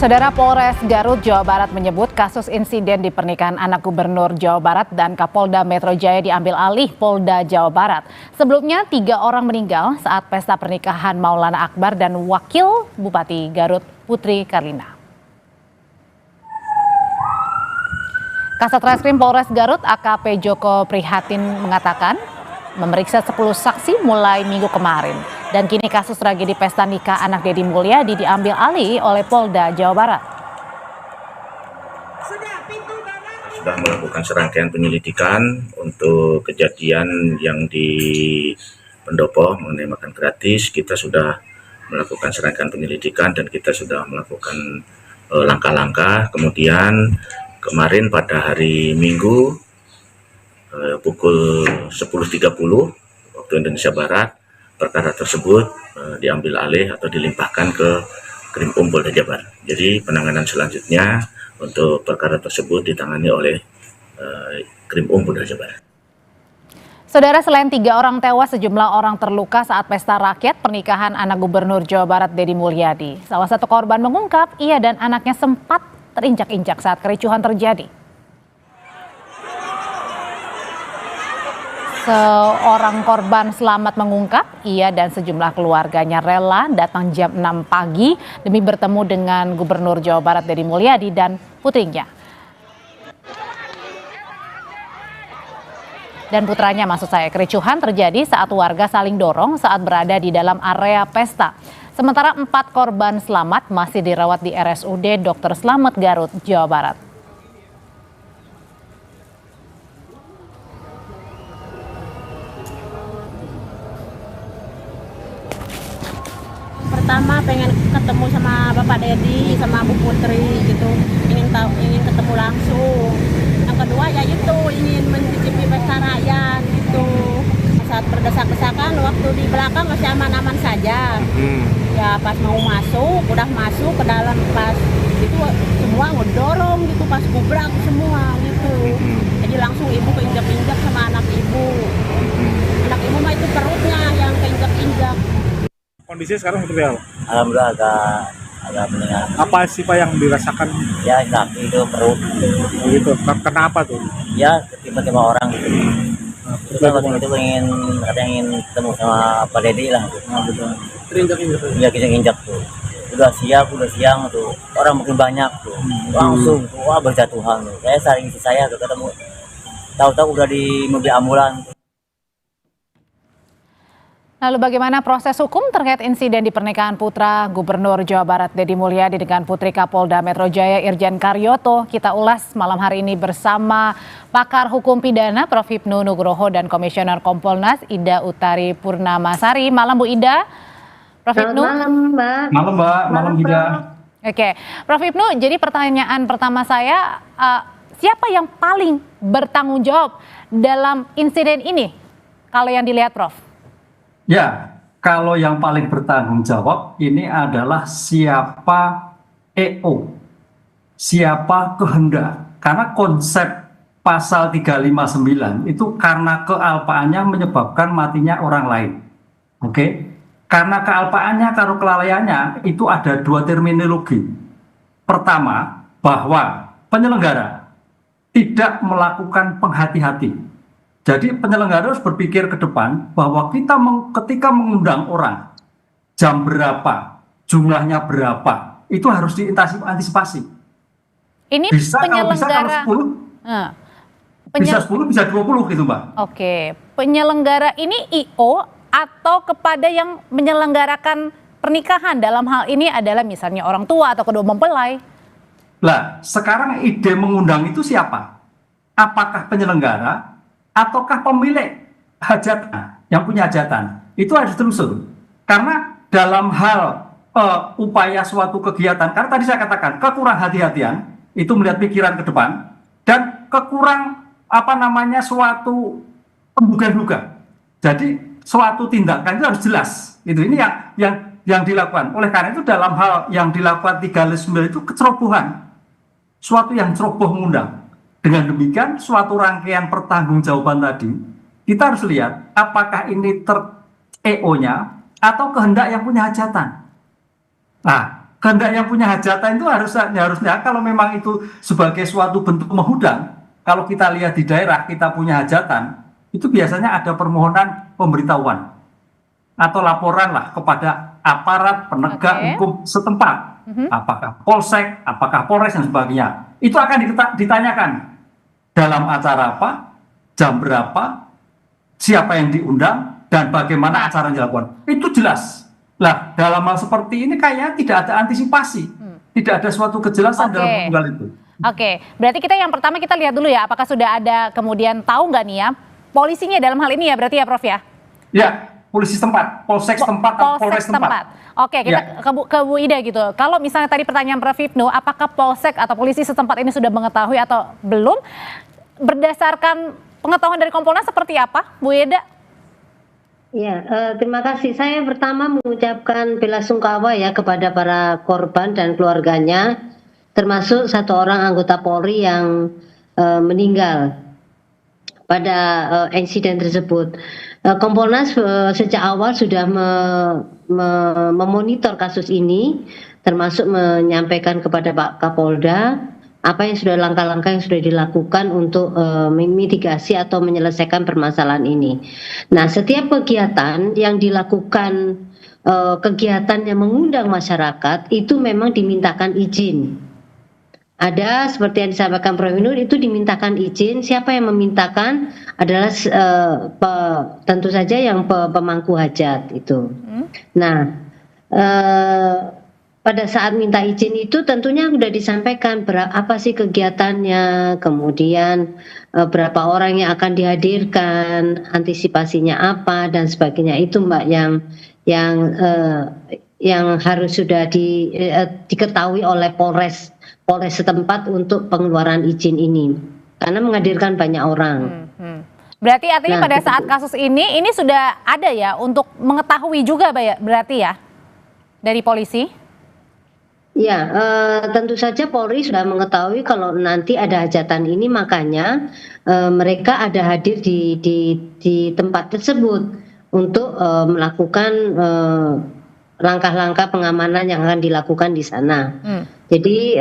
Saudara, Polres Garut, Jawa Barat menyebut kasus insiden di pernikahan anak Gubernur Jawa Barat dan Kapolda Metro Jaya diambil alih Polda Jawa Barat. Sebelumnya 3 orang meninggal saat pesta pernikahan Maulana Akbar dan Wakil Bupati Garut Putri Karlina. Kasat Reskrim Polres Garut AKP Joko Prihatin mengatakan memeriksa 10 saksi mulai minggu kemarin. Dan kini kasus tragedi pesta nikah anak Deddy Mulyadi diambil alih oleh Polda Jawa Barat. Sudah melakukan serangkaian penyelidikan untuk kejadian yang di Pendopo mengenai makan gratis. Kita sudah melakukan serangkaian penyelidikan dan kita sudah melakukan langkah-langkah. Kemudian kemarin pada hari Minggu pukul 10.30 waktu Indonesia Barat, perkara tersebut diambil alih atau dilimpahkan ke Krimpum Polda Jabar. Jadi penanganan selanjutnya untuk perkara tersebut ditangani oleh Krimpum Polda Jabar. Saudara, selain 3 orang tewas, sejumlah orang terluka saat pesta rakyat pernikahan anak Gubernur Jawa Barat Deddy Mulyadi. Salah satu korban mengungkap ia dan anaknya sempat terinjak-injak saat kericuhan terjadi. Seorang korban selamat mengungkap ia dan sejumlah keluarganya rela datang jam 6 pagi demi bertemu dengan Gubernur Jawa Barat Deddy Mulyadi dan putrinya. Dan putranya maksud saya. Kericuhan terjadi saat warga saling dorong saat berada di dalam area pesta. Sementara 4 korban selamat masih dirawat di RSUD Dr. Slamet Garut, Jawa Barat. Pertama pengen ketemu sama Bapak Deddy sama Bu Putri gitu, ingin ketemu langsung. Yang kedua ya itu ingin mencicipi pesta rakyat gitu. Saat berdesak-desakan waktu di belakang masih aman-aman saja. Ya pas mau masuk, udah masuk ke dalam pas itu semua ngedorong gitu pas gubrak semua gitu. Jadi langsung ibu keinjak-injak sama anak ibu. Anak ibu mah itu perutnya yang keinjak-injak. Kondisinya sekarang seperti apa? Alhamdulillah agak mendingan. Apa sih Pak yang dirasakan? Ya kaki itu perut. Gitu. Kenapa tuh? Ya tiba-tiba orang gitu. Itu waktu itu ingin ketemu sama Pak Deddy lah. Terinjak-injak. Iya injak tuh. Udah siang tuh. Orang makin banyak tuh. Langsung tuh, wah berjatuhan tuh. Saya ketemu. Tahu-tahu udah di mobil ambulan. Lalu bagaimana proses hukum terkait insiden di pernikahan putra Gubernur Jawa Barat Deddy Mulyadi dengan Putri Kapolda Metro Jaya Irjen Karyoto? Kita ulas malam hari ini bersama pakar hukum pidana Prof. Hipnu Nugroho dan Komisioner Kompolnas Ida Utari Purnamasari. Malam Bu Ida. Prof. Hipnu. Malam Mbak. Malam Mbak, malam juga. Oke, Prof. Hipnu, jadi pertanyaan pertama saya, siapa yang paling bertanggung jawab dalam insiden ini? Kalau yang dilihat Prof. Ya, kalau yang paling bertanggung jawab ini adalah siapa EO, siapa kehendak. Karena konsep pasal 359 itu karena kealpaannya menyebabkan matinya orang lain. Oke, karena kealpaannya, karena kelalaiannya itu ada 2 terminologi. Pertama, bahwa penyelenggara tidak melakukan penghati-hati. Jadi penyelenggara harus berpikir ke depan bahwa ketika mengundang orang, jam berapa, jumlahnya berapa, itu harus diantisipasi. Ini bisa penyelenggara, kalau 10, bisa 10, bisa 20 gitu Mbak. Oke, penyelenggara ini IO atau kepada yang menyelenggarakan pernikahan dalam hal ini adalah misalnya orang tua atau kedua mempelai. Lah, sekarang ide mengundang itu siapa? Apakah penyelenggara ataukah pemilik hajatan yang punya hajatan? Itu harus telusur. Karena dalam hal upaya suatu kegiatan, karena tadi saya katakan kekurang hati-hatian itu melihat pikiran ke depan dan kekurang suatu duga. Jadi suatu tindakan itu harus jelas. Ini yang dilakukan. Oleh karena itu dalam hal yang dilakukan 359 itu kecerobohan. Suatu yang ceroboh mengundang. Dengan demikian, suatu rangkaian pertanggungjawaban tadi, kita harus lihat apakah ini EO-nya atau kehendak yang punya hajatan. Nah, kehendak yang punya hajatan itu harusnya kalau memang itu sebagai suatu bentuk menghudang, kalau kita lihat di daerah kita punya hajatan, itu biasanya ada permohonan pemberitahuan atau laporan lah kepada aparat penegak hukum setempat, apakah polsek, apakah polres dan sebagainya. Itu akan ditanyakan dalam acara apa, jam berapa, siapa yang diundang, dan bagaimana acara yang dilakukan. Itu jelas. Lah, dalam hal seperti ini kayaknya tidak ada antisipasi, tidak ada suatu kejelasan dalam tunggal itu. Oke, berarti kita yang pertama kita lihat dulu ya, apakah sudah ada kemudian tahu nggak nih ya polisinya dalam hal ini ya berarti ya Prof ya? Ya, polisi setempat, polsek setempat, atau polres setempat. Oke, kita ke Bu Ida gitu. Kalau misalnya tadi pertanyaan Prof Ibnu, apakah polsek atau polisi setempat ini sudah mengetahui atau belum? Berdasarkan pengetahuan dari Kompolnas seperti apa, Bu Ida? Ya, terima kasih. Saya pertama mengucapkan belasungkawa ya kepada para korban dan keluarganya, termasuk satu orang anggota Polri yang meninggal pada insiden tersebut. Kompolnas sejak awal sudah memonitor kasus ini, termasuk menyampaikan kepada Pak Kapolda apa yang sudah langkah-langkah yang sudah dilakukan untuk memitigasi atau menyelesaikan permasalahan ini. Nah, setiap kegiatan yang dilakukan, kegiatan yang mengundang masyarakat itu memang dimintakan izin. Ada seperti yang disampaikan Prof. Ibnu itu dimintakan izin. Siapa yang memintakan adalah tentu saja yang pemangku hajat itu. Nah, pada saat minta izin itu tentunya sudah disampaikan apa sih kegiatannya, kemudian berapa orang yang akan dihadirkan, antisipasinya apa dan sebagainya. Itu Mbak yang harus sudah diketahui oleh Polres setempat untuk pengeluaran izin ini, karena menghadirkan banyak orang. Berarti artinya pada saat kasus ini sudah ada ya untuk mengetahui juga berarti ya dari polisi? Ya, tentu saja Polri sudah mengetahui kalau nanti ada hajatan ini, makanya mereka ada hadir di tempat tersebut untuk melakukan langkah-langkah pengamanan yang akan dilakukan di sana. Jadi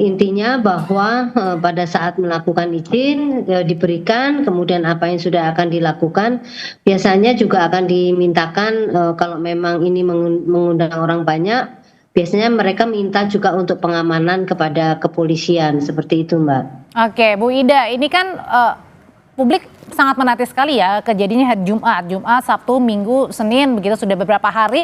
intinya bahwa pada saat melakukan izin diberikan, kemudian apa yang sudah akan dilakukan biasanya juga akan dimintakan kalau memang ini mengundang orang banyak, biasanya mereka minta juga untuk pengamanan kepada kepolisian, seperti itu Mbak. Oke, Bu Ida, ini kan publik sangat menanti sekali ya kejadiannya hari Jumat, Sabtu, Minggu, Senin, begitu sudah beberapa hari.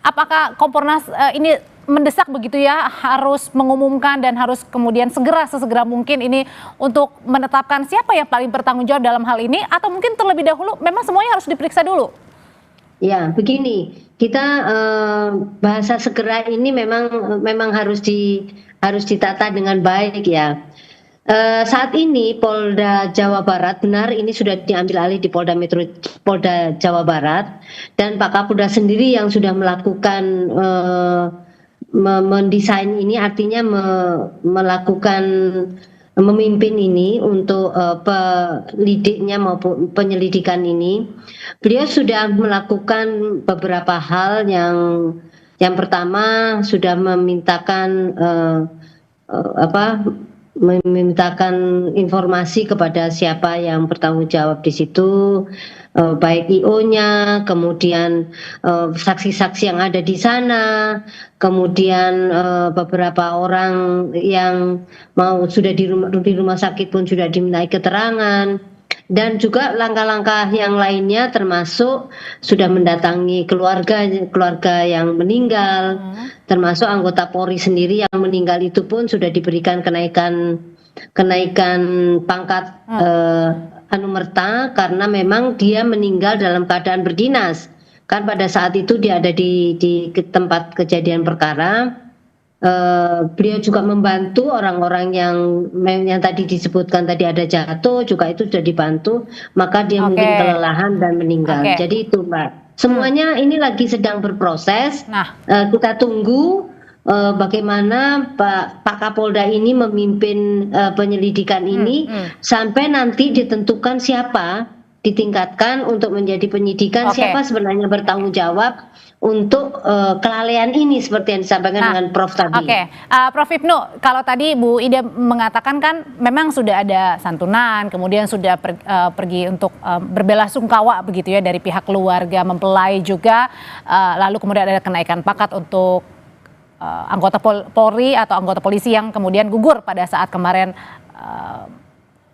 Apakah Kompolnas ini mendesak begitu ya, harus mengumumkan dan harus kemudian sesegera mungkin ini untuk menetapkan siapa yang paling bertanggung jawab dalam hal ini, atau mungkin terlebih dahulu memang semuanya harus diperiksa dulu? Ya, begini, kita bahasa segera ini memang harus ditata dengan baik ya. Saat ini Polda Jawa Barat, benar ini sudah diambil alih di Polda Jawa Barat, dan Pak Kapolda sendiri yang sudah melakukan mendesain ini, artinya melakukan memimpin ini untuk pelidiknya maupun penyelidikan ini. Beliau sudah melakukan beberapa hal. Yang pertama sudah memintakan informasi kepada siapa yang bertanggung jawab di situ, baik IO-nya, kemudian saksi-saksi yang ada di sana, kemudian beberapa orang yang sudah di rumah sakit pun sudah dimintai keterangan, dan juga langkah-langkah yang lainnya termasuk sudah mendatangi keluarga yang meninggal, termasuk anggota Polri sendiri yang meninggal itu pun sudah diberikan kenaikan pangkat anumerta karena memang dia meninggal dalam keadaan berdinas. Kan pada saat itu dia ada di tempat kejadian perkara. Beliau juga membantu orang-orang yang tadi disebutkan tadi ada jatuh, juga itu sudah dibantu, maka dia mungkin kelelahan dan meninggal. Jadi itu Mbak, semuanya ini lagi sedang berproses. Kita tunggu bagaimana Pak Kapolda ini memimpin penyelidikan ini sampai nanti ditentukan siapa ditingkatkan untuk menjadi penyidikan Oke. siapa sebenarnya bertanggung jawab untuk kelalaian ini seperti yang disampaikan dengan Prof tadi. Oke, Prof Ibnu, kalau tadi Bu Ida mengatakan kan memang sudah ada santunan, kemudian sudah pergi untuk berbelasungkawa begitu ya dari pihak keluarga mempelai juga, lalu kemudian ada kenaikan pangkat untuk anggota Polri atau anggota polisi yang kemudian gugur pada saat kemarin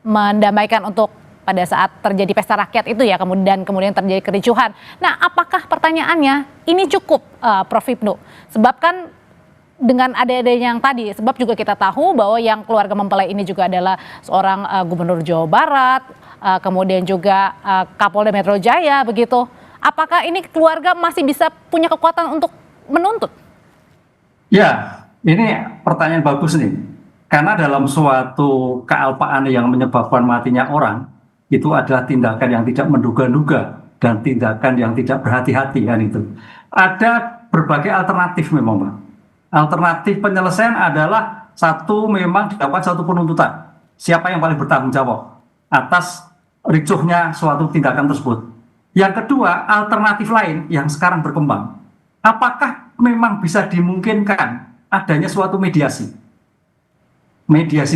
mendamaikan untuk pada saat terjadi pesta rakyat itu ya, kemudian terjadi kericuhan. Nah, apakah pertanyaannya ini cukup, Prof Ibnu? Sebab kan dengan ada-adanya yang tadi, sebab juga kita tahu bahwa yang keluarga mempelai ini juga adalah seorang Gubernur Jawa Barat, kemudian juga Kapolda Metro Jaya begitu. Apakah ini keluarga masih bisa punya kekuatan untuk menuntut? Ya, ini pertanyaan bagus nih. Karena dalam suatu kealpaan yang menyebabkan matinya orang, itu adalah tindakan yang tidak menduga-duga dan tindakan yang tidak berhati-hati kan itu. Ada berbagai alternatif memang, Pak. Alternatif penyelesaian adalah satu, memang dilakukan suatu penuntutan. Siapa yang paling bertanggung jawab atas ricuhnya suatu tindakan tersebut. Yang kedua, alternatif lain yang sekarang berkembang. Apakah memang bisa dimungkinkan adanya suatu mediasi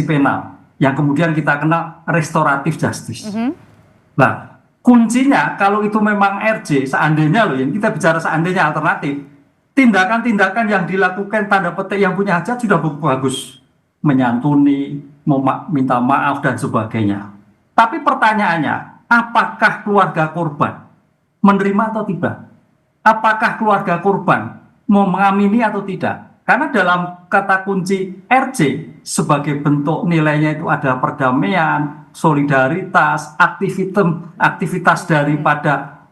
penal yang kemudian kita kenal restoratif justice. Nah, kuncinya kalau itu memang RJ, seandainya loh, yang kita bicara seandainya alternatif, tindakan-tindakan yang dilakukan tanda petik yang punya hajat sudah bagus, menyantuni, minta maaf dan sebagainya. Tapi pertanyaannya, apakah keluarga korban menerima atau tidak? Apakah keluarga korban mau mengamini atau tidak? Karena dalam kata kunci RJ sebagai bentuk nilainya itu ada perdamaian, solidaritas, aktivitas daripada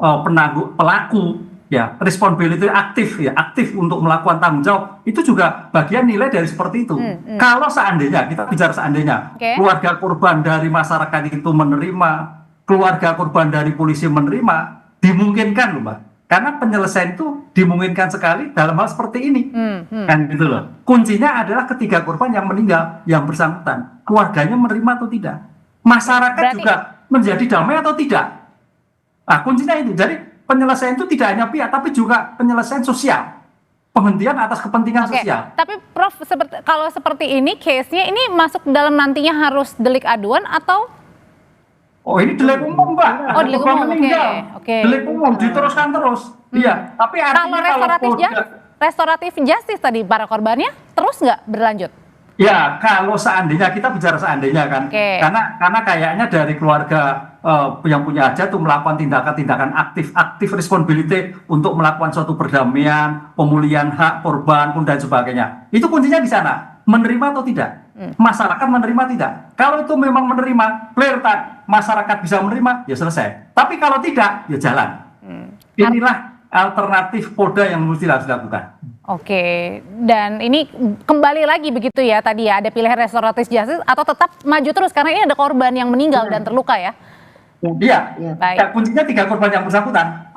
pelaku, ya, responsibility aktif untuk melakukan tanggung jawab, itu juga bagian nilai dari seperti itu. Kalau seandainya, kita bicara seandainya, keluarga korban dari masyarakat itu menerima, keluarga korban dari polisi menerima, dimungkinkan loh, Mbak. Karena penyelesaian itu dimungkinkan sekali dalam hal seperti ini, kan gitu loh. Kuncinya adalah ketiga korban yang meninggal, yang bersangkutan, keluarganya menerima atau tidak, masyarakat juga menjadi damai atau tidak. Nah, kuncinya itu. Jadi penyelesaian itu tidak hanya pihak, tapi juga penyelesaian sosial, penghentian atas kepentingan sosial. Tapi Prof, kalau seperti ini, case-nya ini masuk dalam nantinya harus delik aduan atau? Oh, ini delik umum, Mbak. Oh, delik umum, oke. Delik umum diteruskan terus. Iya, tapi artinya kalau restoratif justice tadi para korbannya terus nggak berlanjut? Ya, kalau seandainya, kita bicara seandainya kan, karena kayaknya dari keluarga yang punya hajat itu melakukan tindakan-tindakan aktif responsibility untuk melakukan suatu perdamaian, pemulihan hak korban dan sebagainya. Itu kuncinya di sana, menerima atau tidak. Masyarakat menerima tidak. Kalau itu memang menerima, clear masyarakat bisa menerima, ya selesai. Tapi kalau tidak, ya jalan. Inilah alternatif Polda yang mesti harus dilakukan. Oke, dan ini kembali lagi begitu ya tadi ya, ada pilihan restoratif justice atau tetap maju terus karena ini ada korban yang meninggal dan terluka ya? Iya, ya, kuncinya 3 korban yang bersangkutan.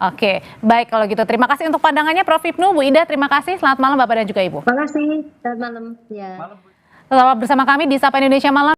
Oke, baik kalau gitu. Terima kasih untuk pandangannya Prof Ibnu, Bu Ida, terima kasih. Selamat malam Bapak dan juga Ibu. Terima kasih, selamat malam. Ya. Tetap bersama kami di Sapa Indonesia Malam.